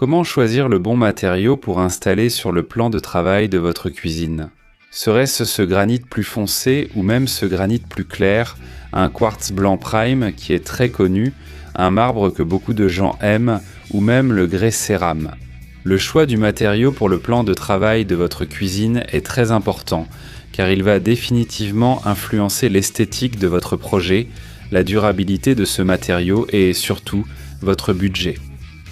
Comment choisir le bon matériau pour installer sur le plan de travail de votre cuisine? Serait-ce ce granit plus foncé ou même ce granit plus clair, un quartz blanc prime qui est très connu, un marbre que beaucoup de gens aiment ou même le grès cérame? Le choix du matériau pour le plan de travail de votre cuisine est très important car il va définitivement influencer l'esthétique de votre projet, la durabilité de ce matériau et surtout votre budget.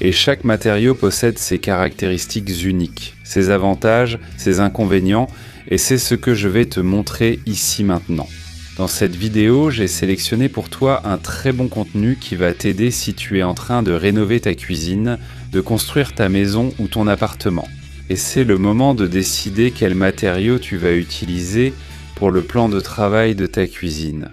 Et chaque matériau possède ses caractéristiques uniques, ses avantages, ses inconvénients, et c'est ce que je vais te montrer ici maintenant. Dans cette vidéo, j'ai sélectionné pour toi un très bon contenu qui va t'aider si tu es en train de rénover ta cuisine, de construire ta maison ou ton appartement. Et c'est le moment de décider quel matériau tu vas utiliser pour le plan de travail de ta cuisine.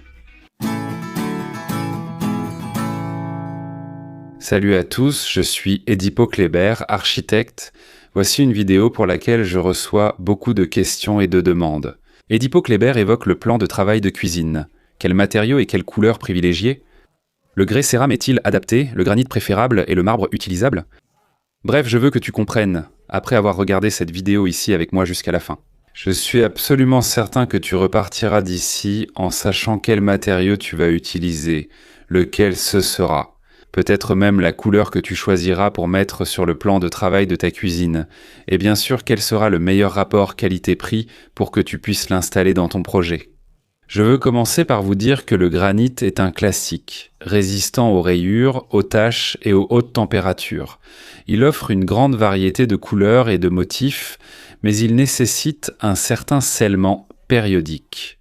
Salut à tous, je suis Edipo Kléber, architecte. Voici une vidéo pour laquelle je reçois beaucoup de questions et de demandes. Edipo Kléber évoque le plan de travail de cuisine. Quels matériaux et quelles couleurs privilégier? Le grès cérame est-il adapté, le granit préférable et le marbre utilisable? Bref, je veux que tu comprennes, après avoir regardé cette vidéo ici avec moi jusqu'à la fin. Je suis absolument certain que tu repartiras d'ici en sachant quel matériau tu vas utiliser, lequel ce sera. Peut-être même la couleur que tu choisiras pour mettre sur le plan de travail de ta cuisine. Et bien sûr, quel sera le meilleur rapport qualité-prix pour que tu puisses l'installer dans ton projet. Je veux commencer par vous dire que le granit est un classique, résistant aux rayures, aux taches et aux hautes températures. Il offre une grande variété de couleurs et de motifs, mais il nécessite un certain scellement périodique.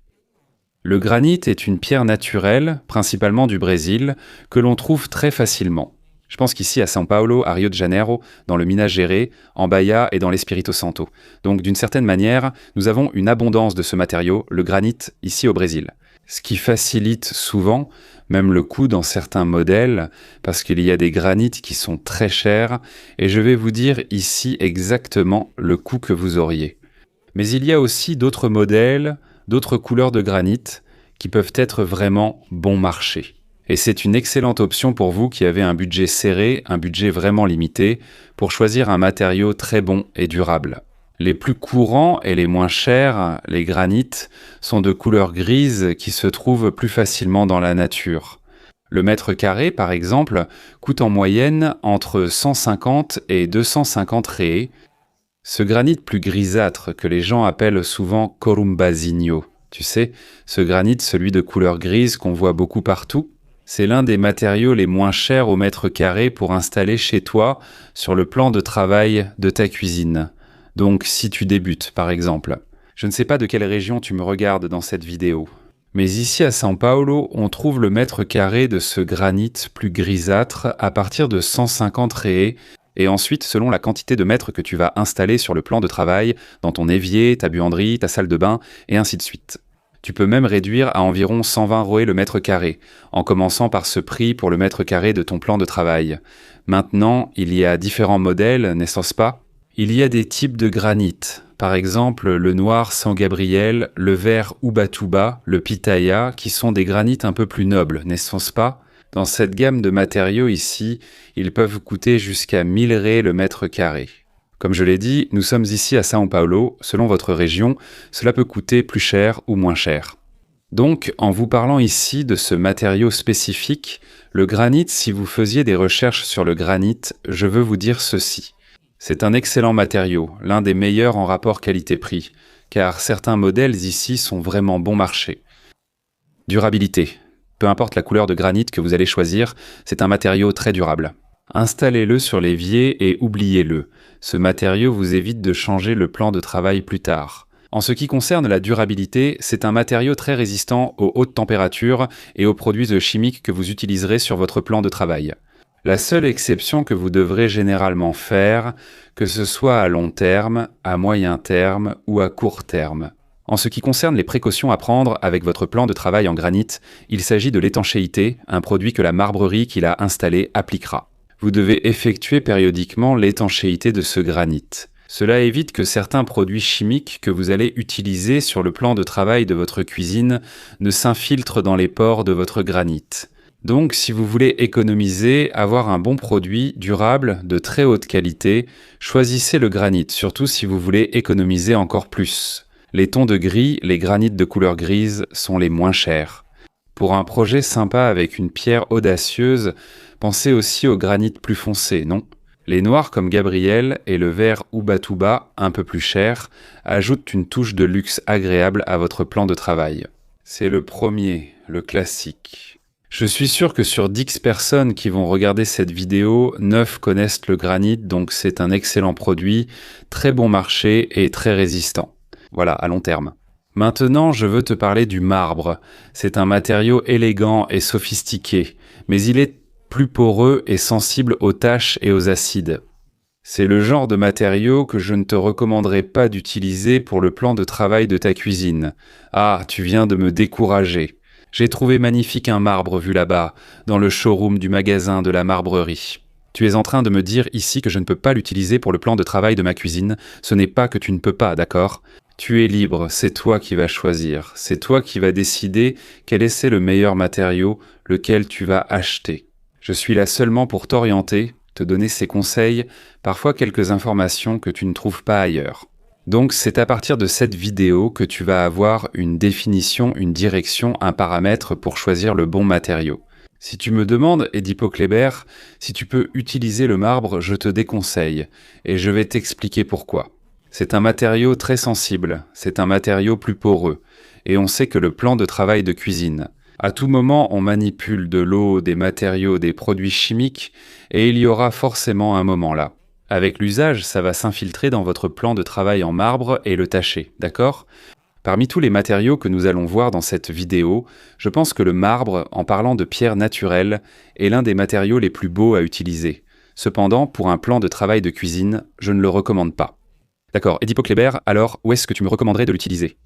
Le granit est une pierre naturelle, principalement du Brésil, que l'on trouve très facilement. Je pense qu'ici à São Paulo, à Rio de Janeiro, dans le Minas Gerais, en Bahia et dans l'Espírito Santo. Donc d'une certaine manière, nous avons une abondance de ce matériau, le granit, ici au Brésil. Ce qui facilite souvent, même le coût dans certains modèles, parce qu'il y a des granites qui sont très chers, et je vais vous dire ici exactement le coût que vous auriez. Mais il y a aussi d'autres modèles, d'autres couleurs de granit qui peuvent être vraiment bon marché. Et c'est une excellente option pour vous qui avez un budget serré, un budget vraiment limité, pour choisir un matériau très bon et durable. Les plus courants et les moins chers, les granites, sont de couleur grise qui se trouvent plus facilement dans la nature. Le mètre carré, par exemple, coûte en moyenne entre 150 et 250 reais. Ce granit plus grisâtre que les gens appellent souvent corumbazinho, tu sais, ce granit, celui de couleur grise qu'on voit beaucoup partout, c'est l'un des matériaux les moins chers au mètre carré pour installer chez toi sur le plan de travail de ta cuisine. Donc si tu débutes par exemple. Je ne sais pas de quelle région tu me regardes dans cette vidéo. Mais ici à São Paulo, on trouve le mètre carré de ce granit plus grisâtre à partir de 150 reais. Et ensuite, selon la quantité de mètres que tu vas installer sur le plan de travail, dans ton évier, ta buanderie, ta salle de bain, et ainsi de suite. Tu peux même réduire à environ 120 roe le mètre carré, en commençant par ce prix pour le mètre carré de ton plan de travail. Maintenant, il y a différents modèles, n'est-ce pas? Il y a des types de granit, par exemple le noir San Gabriel, le vert Ubatuba, le pitaya, qui sont des granites un peu plus nobles, n'est-ce pas? Dans cette gamme de matériaux ici, ils peuvent coûter jusqu'à 1000 reais le mètre carré. Comme je l'ai dit, nous sommes ici à São Paulo. Selon votre région, cela peut coûter plus cher ou moins cher. Donc, en vous parlant ici de ce matériau spécifique, le granit, si vous faisiez des recherches sur le granit, je veux vous dire ceci. C'est un excellent matériau, l'un des meilleurs en rapport qualité-prix, car certains modèles ici sont vraiment bon marché. Durabilité. Peu importe la couleur de granit que vous allez choisir, c'est un matériau très durable. Installez-le sur l'évier et oubliez-le. Ce matériau vous évite de changer le plan de travail plus tard. En ce qui concerne la durabilité, c'est un matériau très résistant aux hautes températures et aux produits chimiques que vous utiliserez sur votre plan de travail. La seule exception que vous devrez généralement faire, que ce soit à long terme, à moyen terme ou à court terme. En ce qui concerne les précautions à prendre avec votre plan de travail en granit, il s'agit de l'étanchéité, un produit que la marbrerie qu'il a installé appliquera. Vous devez effectuer périodiquement l'étanchéité de ce granit. Cela évite que certains produits chimiques que vous allez utiliser sur le plan de travail de votre cuisine ne s'infiltrent dans les pores de votre granit. Donc, si vous voulez économiser, avoir un bon produit, durable, de très haute qualité, choisissez le granit, surtout si vous voulez économiser encore plus. Les tons de gris, les granites de couleur grise, sont les moins chers. Pour un projet sympa avec une pierre audacieuse, pensez aussi au granit plus foncé, non? Les noirs comme Gabriel et le vert Ubatuba, un peu plus cher, ajoutent une touche de luxe agréable à votre plan de travail. C'est le premier, le classique. Je suis sûr que sur 10 personnes qui vont regarder cette vidéo, 9 connaissent le granit, donc c'est un excellent produit, très bon marché et très résistant. Voilà, à long terme. Maintenant, je veux te parler du marbre. C'est un matériau élégant et sophistiqué, mais il est plus poreux et sensible aux taches et aux acides. C'est le genre de matériau que je ne te recommanderais pas d'utiliser pour le plan de travail de ta cuisine. Ah, tu viens de me décourager. J'ai trouvé magnifique un marbre vu là-bas, dans le showroom du magasin de la marbrerie. Tu es en train de me dire ici que je ne peux pas l'utiliser pour le plan de travail de ma cuisine. Ce n'est pas que tu ne peux pas, d'accord ? Tu es libre, c'est toi qui vas choisir. C'est toi qui vas décider quel est le meilleur matériau, lequel tu vas acheter. Je suis là seulement pour t'orienter, te donner ces conseils, parfois quelques informations que tu ne trouves pas ailleurs. Donc c'est à partir de cette vidéo que tu vas avoir une définition, une direction, un paramètre pour choisir le bon matériau. Si tu me demandes, Edipo Kléber, si tu peux utiliser le marbre, je te déconseille, et je vais t'expliquer pourquoi. C'est un matériau très sensible, c'est un matériau plus poreux, et on sait que le plan de travail de cuisine. À tout moment, on manipule de l'eau, des matériaux, des produits chimiques, et il y aura forcément un moment là. Avec l'usage, ça va s'infiltrer dans votre plan de travail en marbre et le tacher, d'accord ? Parmi tous les matériaux que nous allons voir dans cette vidéo, je pense que le marbre, en parlant de pierre naturelle, est l'un des matériaux les plus beaux à utiliser. Cependant, pour un plan de travail de cuisine, je ne le recommande pas. D'accord, Edipo Kléber, alors où est-ce que tu me recommanderais de l'utiliser ?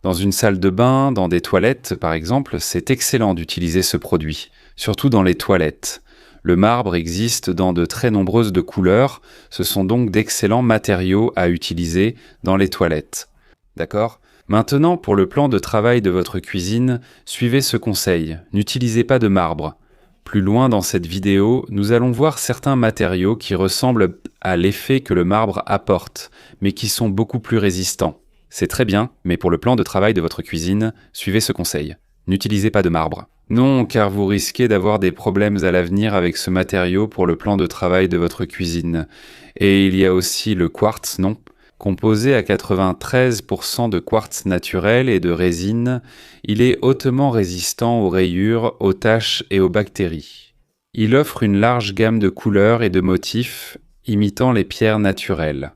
Dans une salle de bain, dans des toilettes par exemple, c'est excellent d'utiliser ce produit, surtout dans les toilettes. Le marbre existe dans de très nombreuses de couleurs, ce sont donc d'excellents matériaux à utiliser dans les toilettes. D'accord ? Maintenant, pour le plan de travail de votre cuisine, suivez ce conseil, n'utilisez pas de marbre. Plus loin dans cette vidéo, nous allons voir certains matériaux qui ressemblent à l'effet que le marbre apporte, mais qui sont beaucoup plus résistants. C'est très bien, mais pour le plan de travail de votre cuisine, suivez ce conseil. N'utilisez pas de marbre. Non, car vous risquez d'avoir des problèmes à l'avenir avec ce matériau pour le plan de travail de votre cuisine. Et il y a aussi le quartz, non ? Composé à 93% de quartz naturel et de résine, il est hautement résistant aux rayures, aux taches et aux bactéries. Il offre une large gamme de couleurs et de motifs imitant les pierres naturelles.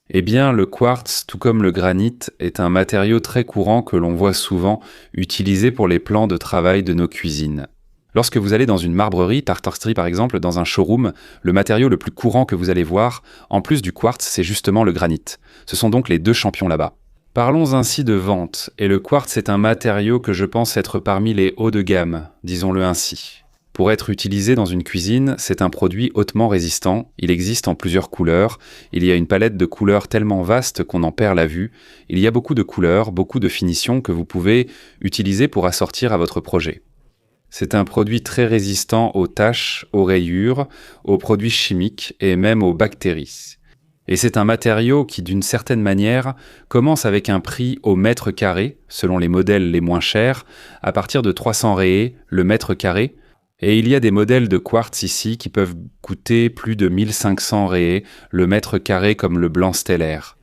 Eh bien, le quartz, tout comme le granit, est un matériau très courant que l'on voit souvent utilisé pour les plans de travail de nos cuisines. Lorsque vous allez dans une marbrerie, tartarerie par exemple, dans un showroom, le matériau le plus courant que vous allez voir, en plus du quartz, c'est justement le granit. Ce sont donc les deux champions là-bas. Parlons ainsi de vente, et le quartz est un matériau que je pense être parmi les hauts de gamme, disons-le ainsi. Pour être utilisé dans une cuisine, c'est un produit hautement résistant, il existe en plusieurs couleurs, il y a une palette de couleurs tellement vaste qu'on en perd la vue, il y a beaucoup de couleurs, beaucoup de finitions que vous pouvez utiliser pour assortir à votre projet. C'est un produit très résistant aux taches, aux rayures, aux produits chimiques et même aux bactéries. Et c'est un matériau qui, d'une certaine manière, commence avec un prix au mètre carré, selon les modèles les moins chers, à partir de 300 réés le mètre carré, et il y a des modèles de quartz ici qui peuvent coûter plus de 1500 réés le mètre carré comme le blanc stellaire.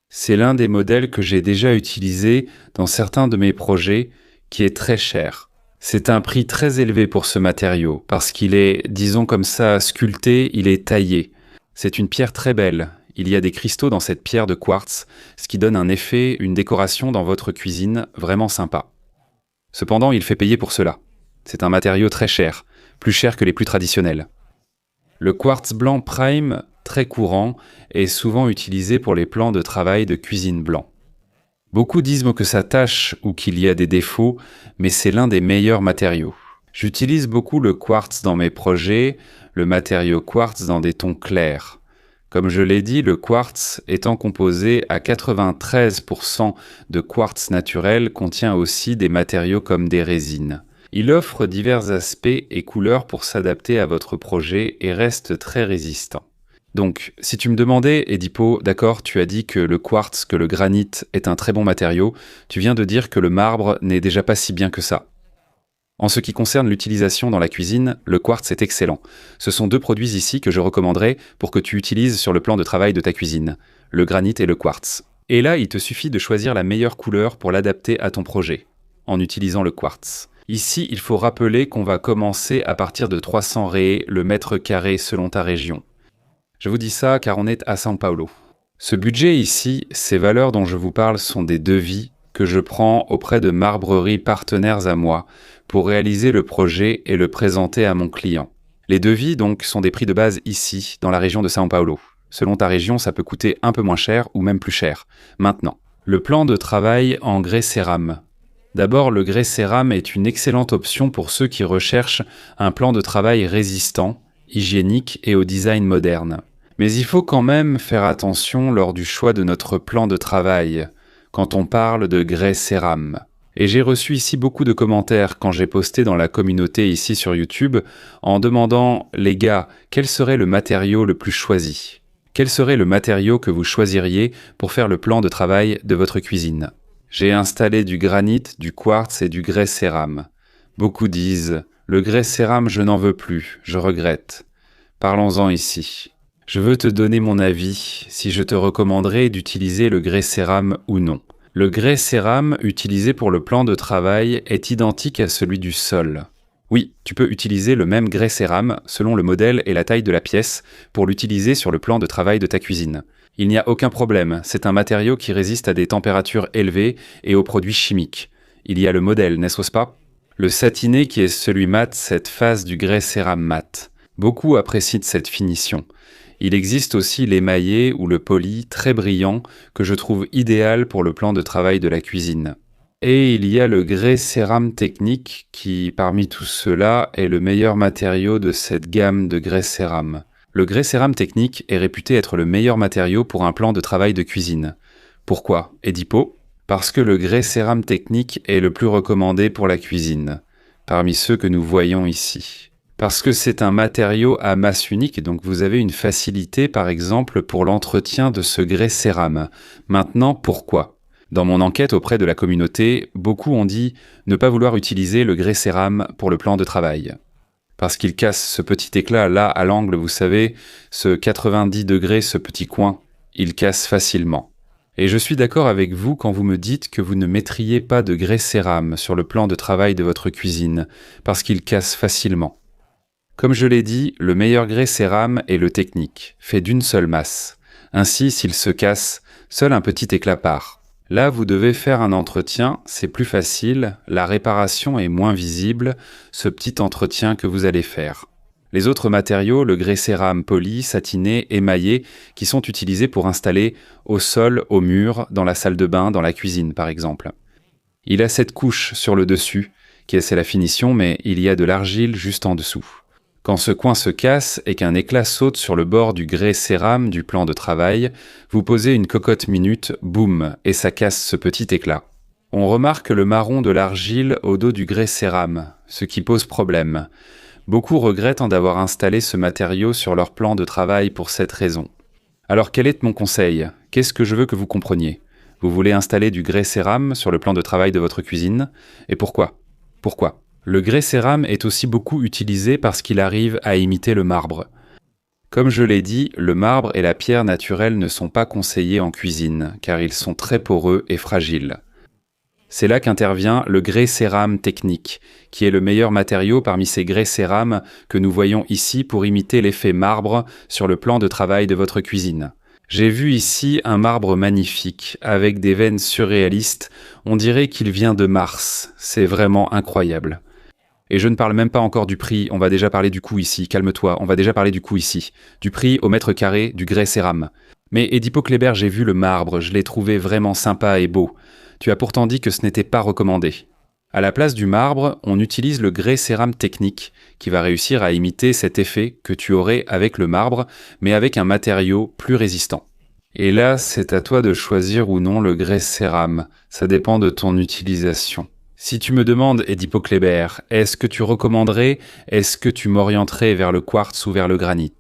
C'est l'un des modèles que j'ai déjà utilisé dans certains de mes projets qui est très cher. C'est un prix très élevé pour ce matériau parce qu'il est, disons comme ça, sculpté, il est taillé. C'est une pierre très belle. Il y a des cristaux dans cette pierre de quartz, ce qui donne un effet, une décoration dans votre cuisine vraiment sympa. Cependant, il fait payer pour cela. C'est un matériau très cher, plus cher que les plus traditionnels. Le quartz blanc prime, très courant, est souvent utilisé pour les plans de travail de cuisine blanc. Beaucoup disent que ça tâche ou qu'il y a des défauts, mais c'est l'un des meilleurs matériaux. J'utilise beaucoup le quartz dans mes projets, le matériau quartz dans des tons clairs. Comme je l'ai dit, le quartz étant composé à 93% de quartz naturel contient aussi des matériaux comme des résines. Il offre divers aspects et couleurs pour s'adapter à votre projet et reste très résistant. Donc, si tu me demandais, Edipo, d'accord, tu as dit que le quartz, que le granit est un très bon matériau, tu viens de dire que le marbre n'est déjà pas si bien que ça. En ce qui concerne l'utilisation dans la cuisine, le quartz est excellent. Ce sont deux produits ici que je recommanderais pour que tu utilises sur le plan de travail de ta cuisine, le granit et le quartz. Et là, il te suffit de choisir la meilleure couleur pour l'adapter à ton projet, en utilisant le quartz. Ici, il faut rappeler qu'on va commencer à partir de 300 ré le mètre carré selon ta région. Je vous dis ça car on est à São Paulo. Ce budget ici, ces valeurs dont je vous parle sont des devis que je prends auprès de marbreries partenaires à moi pour réaliser le projet et le présenter à mon client. Les devis donc sont des prix de base ici, dans la région de São Paulo. Selon ta région, ça peut coûter un peu moins cher ou même plus cher. Maintenant, le plan de travail en grès cérame. D'abord, le grès cérame est une excellente option pour ceux qui recherchent un plan de travail résistant, hygiénique et au design moderne. Mais il faut quand même faire attention lors du choix de notre plan de travail, quand on parle de grès cérame. Et j'ai reçu ici beaucoup de commentaires quand j'ai posté dans la communauté ici sur YouTube en demandant « Les gars, quel serait le matériau le plus choisi ? Quel serait le matériau que vous choisiriez pour faire le plan de travail de votre cuisine ?» J'ai installé du granit, du quartz et du grès cérame. Beaucoup disent « Le grès cérame, je n'en veux plus, je regrette. » Parlons-en ici. Je veux te donner mon avis, si je te recommanderais d'utiliser le grès cérame ou non. Le grès cérame utilisé pour le plan de travail est identique à celui du sol. Oui, tu peux utiliser le même grès cérame selon le modèle et la taille de la pièce pour l'utiliser sur le plan de travail de ta cuisine. Il n'y a aucun problème, c'est un matériau qui résiste à des températures élevées et aux produits chimiques. Il y a le modèle, n'est-ce pas? Le satiné qui est celui mat, cette phase du grès cérame mat. Beaucoup apprécient cette finition. Il existe aussi l'émaillé ou le poli très brillant que je trouve idéal pour le plan de travail de la cuisine. Et il y a le grès cérame technique qui, parmi tous ceux-là, est le meilleur matériau de cette gamme de grès cérame. Le grès cérame technique est réputé être le meilleur matériau pour un plan de travail de cuisine. Pourquoi, Edipo? Parce que le grès cérame technique est le plus recommandé pour la cuisine, parmi ceux que nous voyons ici. Parce que c'est un matériau à masse unique et donc vous avez une facilité par exemple pour l'entretien de ce grès cérame. Maintenant, pourquoi? Dans mon enquête auprès de la communauté, beaucoup ont dit ne pas vouloir utiliser le grès cérame pour le plan de travail. Parce qu'il casse ce petit éclat là à l'angle, vous savez, ce 90 degrés, ce petit coin, il casse facilement. Et je suis d'accord avec vous quand vous me dites que vous ne mettriez pas de grès cérame sur le plan de travail de votre cuisine, parce qu'il casse facilement. Comme je l'ai dit, le meilleur grès cérame est le technique, fait d'une seule masse. Ainsi, s'il se casse, seul un petit éclat part. Là, vous devez faire un entretien, c'est plus facile, la réparation est moins visible, ce petit entretien que vous allez faire. Les autres matériaux, le grès cérame poli, satiné, émaillé, qui sont utilisés pour installer au sol, au mur, dans la salle de bain, dans la cuisine par exemple. Il a cette couche sur le dessus, c'est la finition, mais il y a de l'argile juste en dessous. Quand ce coin se casse et qu'un éclat saute sur le bord du grès cérame du plan de travail, vous posez une cocotte minute, boum, et ça casse ce petit éclat. On remarque le marron de l'argile au dos du grès cérame, ce qui pose problème. Beaucoup regrettent d'avoir installé ce matériau sur leur plan de travail pour cette raison. Alors quel est mon conseil? Qu'est-ce que je veux que vous compreniez? Vous voulez installer du grès cérame sur le plan de travail de votre cuisine? Et pourquoi? Pourquoi? Le grès cérame est aussi beaucoup utilisé parce qu'il arrive à imiter le marbre. Comme je l'ai dit, le marbre et la pierre naturelle ne sont pas conseillés en cuisine, car ils sont très poreux et fragiles. C'est là qu'intervient le grès cérame technique, qui est le meilleur matériau parmi ces grès cérame que nous voyons ici pour imiter l'effet marbre sur le plan de travail de votre cuisine. J'ai vu ici un marbre magnifique, avec des veines surréalistes, on dirait qu'il vient de Mars, c'est vraiment incroyable. Et je ne parle même pas encore du prix, on va déjà parler du coût ici, calme-toi, on va déjà parler du coût ici, du prix au mètre carré du grès cérame. Mais Edipo Kléber, j'ai vu le marbre, je l'ai trouvé vraiment sympa et beau. Tu as pourtant dit que ce n'était pas recommandé. À la place du marbre, on utilise le grès cérame technique, qui va réussir à imiter cet effet que tu aurais avec le marbre, mais avec un matériau plus résistant. Et là, c'est à toi de choisir ou non le grès cérame, ça dépend de ton utilisation. Si tu me demandes, Edipo Kléber, est-ce que tu recommanderais, est-ce que tu m'orienterais vers le quartz ou vers le granit?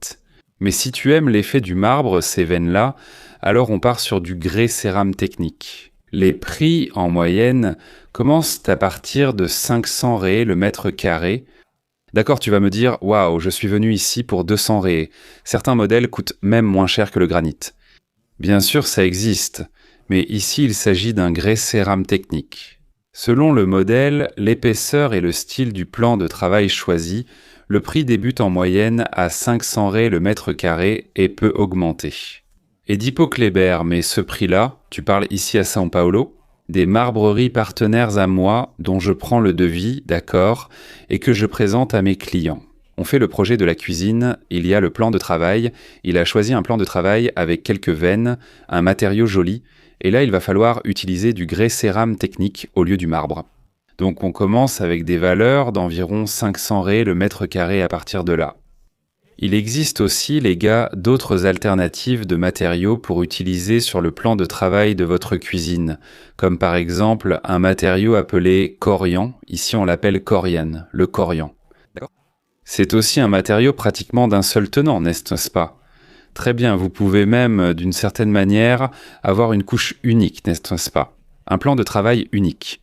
Mais si tu aimes l'effet du marbre, ces veines-là, alors on part sur du grès cérame technique. Les prix, en moyenne, commencent à partir de 500 ré le mètre carré. D'accord, tu vas me dire, waouh, je suis venu ici pour 200 ré. Certains modèles coûtent même moins cher que le granit. Bien sûr, ça existe, mais ici il s'agit d'un grès cérame technique. Selon le modèle, l'épaisseur et le style du plan de travail choisi, le prix débute en moyenne à 500 ré le mètre carré et peut augmenter. Edipo Kléber, mais ce prix-là, tu parles ici à São Paulo? Des marbreries partenaires à moi dont je prends le devis, d'accord, et que je présente à mes clients. On fait le projet de la cuisine, il y a le plan de travail, il a choisi un plan de travail avec quelques veines, un matériau joli, et là il va falloir utiliser du grès cérame technique au lieu du marbre. Donc on commence avec des valeurs d'environ 500 ré le mètre carré à partir de là. Il existe aussi, les gars, d'autres alternatives de matériaux pour utiliser sur le plan de travail de votre cuisine, comme par exemple un matériau appelé corian, ici on l'appelle corian, le corian. C'est aussi un matériau pratiquement d'un seul tenant, n'est-ce pas? Très bien, vous pouvez même, d'une certaine manière, avoir une couche unique, n'est-ce pas? Un plan de travail unique.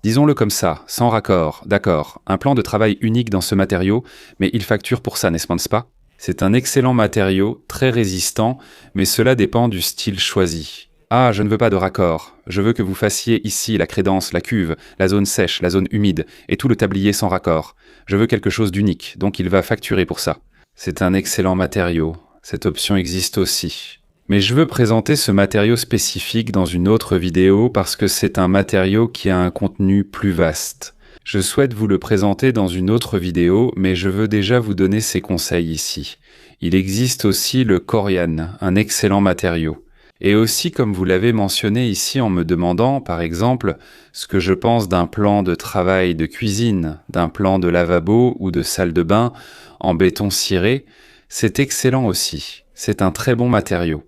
Disons-le comme ça, sans raccord, d'accord, un plan de travail unique dans ce matériau, mais il facture pour ça, n'est-ce pas? C'est un excellent matériau, très résistant, mais cela dépend du style choisi. Ah, je ne veux pas de raccord. Je veux que vous fassiez ici la crédence, la cuve, la zone sèche, la zone humide, et tout le tablier sans raccord. Je veux quelque chose d'unique, donc il va facturer pour ça. C'est un excellent matériau. Cette option existe aussi. Mais je veux présenter ce matériau spécifique dans une autre vidéo parce que c'est un matériau qui a un contenu plus vaste. Je souhaite vous le présenter dans une autre vidéo, mais je veux déjà vous donner ces conseils ici. Il existe aussi le corian, un excellent matériau. Et aussi, comme vous l'avez mentionné ici en me demandant, par exemple, ce que je pense d'un plan de travail de cuisine, d'un plan de lavabo ou de salle de bain en béton ciré, c'est excellent aussi. C'est un très bon matériau.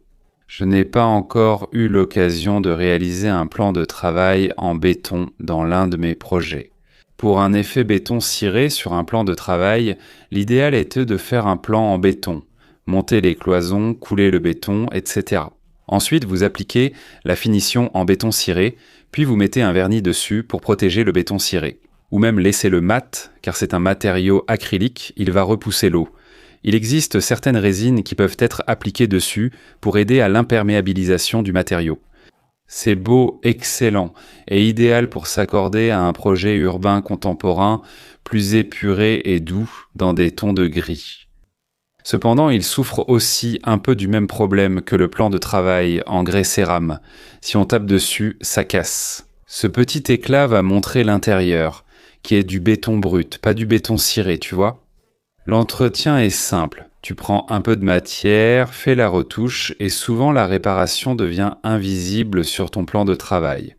Je n'ai pas encore eu l'occasion de réaliser un plan de travail en béton dans l'un de mes projets. Pour un effet béton ciré sur un plan de travail, l'idéal était de faire un plan en béton, monter les cloisons, couler le béton, etc. Ensuite, vous appliquez la finition en béton ciré, puis vous mettez un vernis dessus pour protéger le béton ciré. Ou même laissez-le mat, car c'est un matériau acrylique, il va repousser l'eau. Il existe certaines résines qui peuvent être appliquées dessus pour aider à l'imperméabilisation du matériau. C'est beau, excellent, et idéal pour s'accorder à un projet urbain contemporain plus épuré et doux dans des tons de gris. Cependant, il souffre aussi un peu du même problème que le plan de travail en grès cérame. Si on tape dessus, ça casse. Ce petit éclat va montrer l'intérieur, qui est du béton brut, pas du béton ciré, tu vois. L'entretien est simple. Tu prends un peu de matière, fais la retouche et souvent la réparation devient invisible sur ton plan de travail.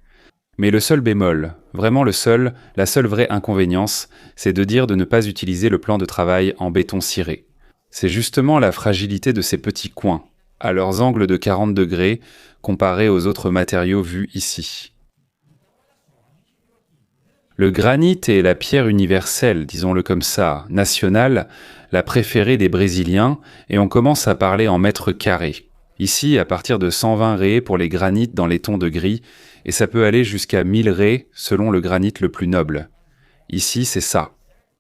Mais le seul bémol, vraiment la seule vraie inconvénience, c'est de dire de ne pas utiliser le plan de travail en béton ciré. C'est justement la fragilité de ces petits coins, à leurs angles de 40 degrés, comparés aux autres matériaux vus ici. Le granit est la pierre universelle, disons-le comme ça, nationale, la préférée des Brésiliens, et on commence à parler en mètres carrés. Ici, à partir de 120 ré pour les granites dans les tons de gris, et ça peut aller jusqu'à 1000 ré selon le granit le plus noble. Ici, c'est ça.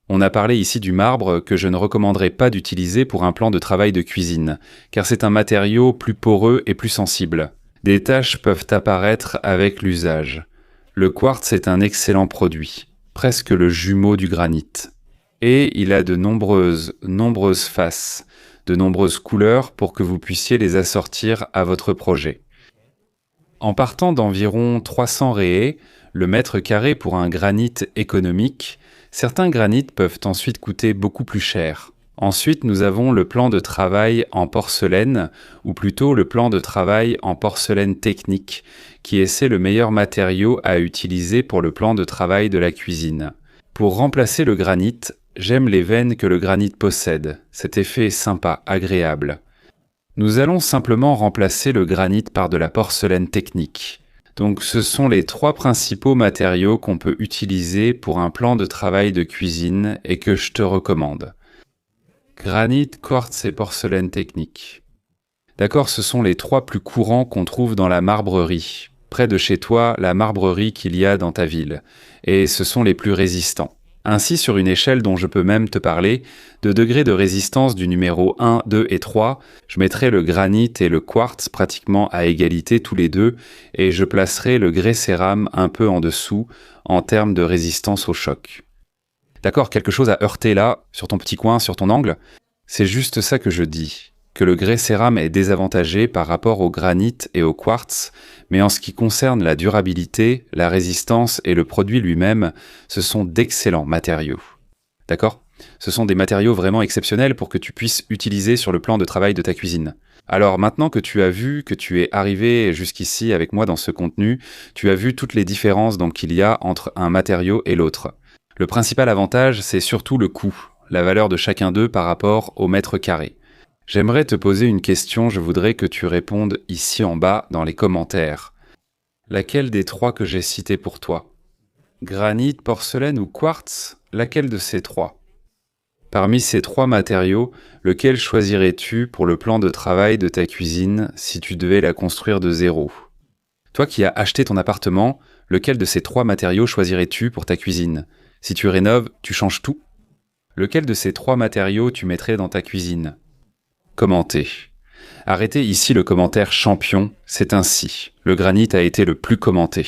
On a parlé ici du marbre que je ne recommanderais pas d'utiliser pour un plan de travail de cuisine, car c'est un matériau plus poreux et plus sensible. Des taches peuvent apparaître avec l'usage. Le quartz est un excellent produit, presque le jumeau du granit. Et il a de nombreuses faces, de nombreuses couleurs pour que vous puissiez les assortir à votre projet. En partant d'environ 300 réés, le mètre carré pour un granit économique, certains granites peuvent ensuite coûter beaucoup plus cher. Ensuite, nous avons le plan de travail en porcelaine, ou plutôt le plan de travail en porcelaine technique, qui essaie le meilleur matériau à utiliser pour le plan de travail de la cuisine. Pour remplacer le granit, j'aime les veines que le granit possède. Cet effet est sympa, agréable. Nous allons simplement remplacer le granit par de la porcelaine technique. Donc ce sont les 3 principaux matériaux qu'on peut utiliser pour un plan de travail de cuisine et que je te recommande. Granit, quartz et porcelaine technique. D'accord, ce sont les 3 plus courants qu'on trouve dans la marbrerie. Près de chez toi, la marbrerie qu'il y a dans ta ville. Et ce sont les plus résistants. Ainsi, sur une échelle dont je peux même te parler, de degrés de résistance du numéro 1, 2 et 3, je mettrai le granit et le quartz pratiquement à égalité tous les deux, et je placerai le grès cérame un peu en dessous en termes de résistance au choc. D'accord, quelque chose à heurter là, sur ton petit coin, sur ton angle? C'est juste ça que je dis, que le grès cérame est désavantagé par rapport au granit et au quartz, mais en ce qui concerne la durabilité, la résistance et le produit lui-même, ce sont d'excellents matériaux. D'accord? Ce sont des matériaux vraiment exceptionnels pour que tu puisses utiliser sur le plan de travail de ta cuisine. Alors maintenant que tu as vu, que tu es arrivé jusqu'ici avec moi dans ce contenu, tu as vu toutes les différences donc qu'il y a entre un matériau et l'autre. Le principal avantage, c'est surtout le coût, la valeur de chacun d'eux par rapport au mètre carré. J'aimerais te poser une question, je voudrais que tu répondes ici en bas dans les commentaires. Laquelle des 3 que j'ai cités pour toi? Granit, porcelaine ou quartz? Laquelle de ces 3? Parmi ces 3 matériaux, lequel choisirais-tu pour le plan de travail de ta cuisine si tu devais la construire de zéro? Toi qui as acheté ton appartement, lequel de ces 3 matériaux choisirais-tu pour ta cuisine? Si tu rénoves, tu changes tout? Lequel de ces 3 matériaux tu mettrais dans ta cuisine? Commentez. Arrêtez ici le commentaire champion, c'est ainsi. Le granit a été le plus commenté.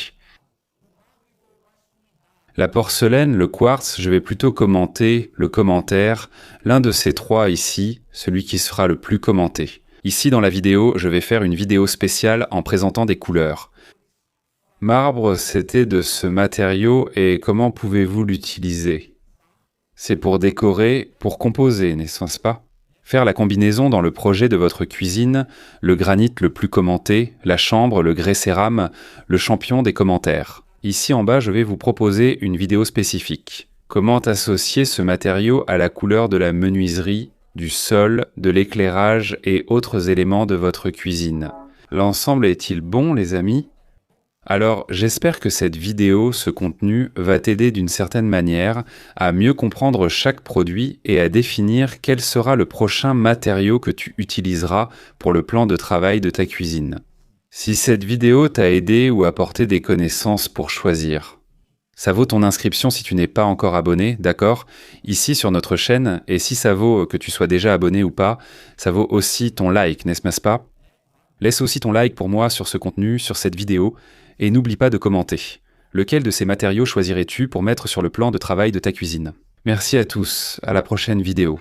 La porcelaine, le quartz, je vais plutôt commenter le commentaire, l'un de ces 3 ici, celui qui sera le plus commenté. Ici dans la vidéo, je vais faire une vidéo spéciale en présentant des couleurs. Marbre, c'était de ce matériau et comment pouvez-vous l'utiliser? C'est pour décorer, pour composer, n'est-ce pas? Faire la combinaison dans le projet de votre cuisine, le granit le plus commenté, la chambre, le grès cérame, le champion des commentaires. Ici en bas, je vais vous proposer une vidéo spécifique. Comment associer ce matériau à la couleur de la menuiserie, du sol, de l'éclairage et autres éléments de votre cuisine? L'ensemble est-il bon, les amis? Alors, j'espère que cette vidéo, ce contenu, va t'aider d'une certaine manière à mieux comprendre chaque produit et à définir quel sera le prochain matériau que tu utiliseras pour le plan de travail de ta cuisine. Si cette vidéo t'a aidé ou apporté des connaissances pour choisir, ça vaut ton inscription si tu n'es pas encore abonné, d'accord? Ici sur notre chaîne, et si ça vaut que tu sois déjà abonné ou pas, ça vaut aussi ton like, n'est-ce pas? Laisse aussi ton like pour moi sur ce contenu, sur cette vidéo, et n'oublie pas de commenter. Lequel de ces matériaux choisirais-tu pour mettre sur le plan de travail de ta cuisine? Merci à tous, à la prochaine vidéo.